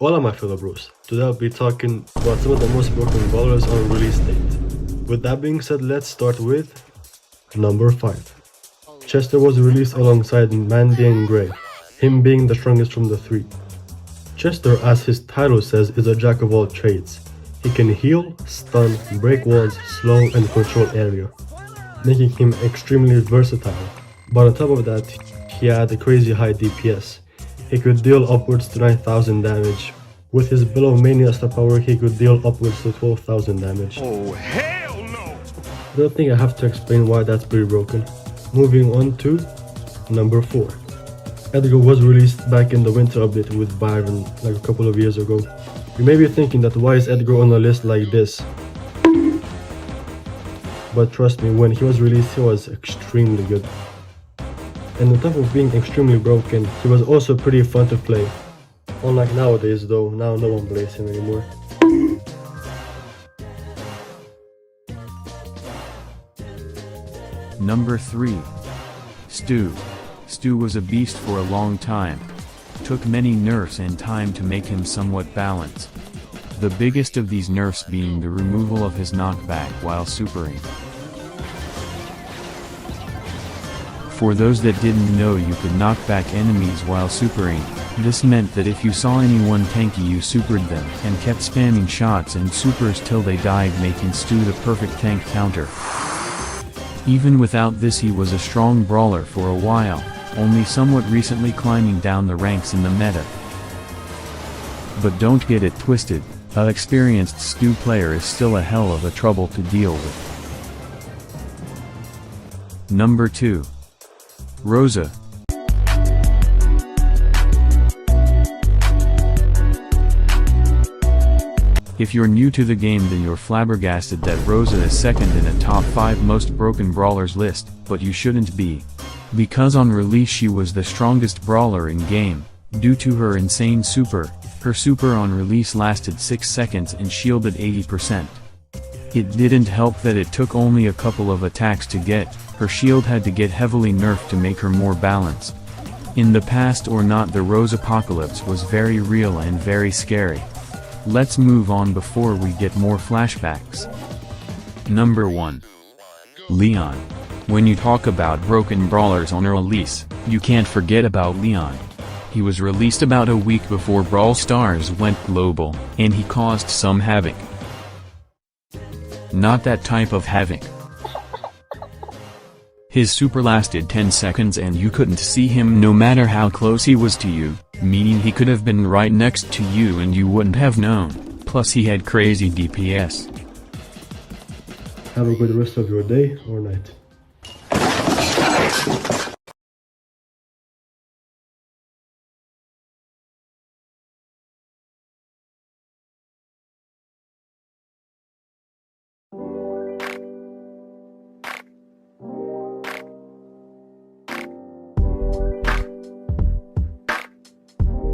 Hola my fellow bros, today I'll be talking about some of the most broken brawlers on release date. With that being said, let's start with number 5. Chester was released alongside Mandy and Gray, him being the strongest from the 3. Chester, as his title says, is a jack of all trades. He can heal, stun, break walls, slow and control area, making him extremely versatile. But on top of that, he had a crazy high DPS. He could deal upwards to 9,000 damage. With his below mania star power, he could deal upwards to 12,000 damage. Oh hell no! I don't think I have to explain why that's pretty broken. Moving on to number 4. Edgar was released back in the winter update with Byron like a couple of years ago. You may be thinking that why is Edgar on a list like this? But trust me, when he was released he was extremely good. And on top of being extremely broken, he was also pretty fun to play. Unlike nowadays though, now no one plays him anymore. Number 3. Stu. Stu was a beast for a long time. Took many nerfs and time to make him somewhat balanced. The biggest of these nerfs being the removal of his knockback while supering. For those that didn't know, you could knock back enemies while supering. This meant that if you saw anyone tanky, you supered them and kept spamming shots and supers till they died, making Stu the perfect tank counter. Even without this, he was a strong brawler for a while, only somewhat recently climbing down the ranks in the meta. But don't get it twisted, an experienced Stu player is still a hell of a trouble to deal with. Number 2. Rosa. If you're new to the game, then you're flabbergasted that Rosa is second in a top 5 most broken brawlers list, but you shouldn't be. Because on release she was the strongest brawler in game, due to her insane super. Her super on release lasted 6 seconds and shielded 80%. It didn't help that it took only a couple of attacks to get, her shield had to get heavily nerfed to make her more balanced. In the past or not, the Rose apocalypse was very real and very scary. Let's move on before we get more flashbacks. Number 1. Leon. When you talk about broken brawlers on release, you can't forget about Leon. He was released about a week before Brawl Stars went global, and he caused some havoc. Not that type of havoc. His super lasted 10 seconds and you couldn't see him no matter how close he was to you, meaning he could have been right next to you and you wouldn't have known, plus he had crazy DPS. Have a good rest of your day or night.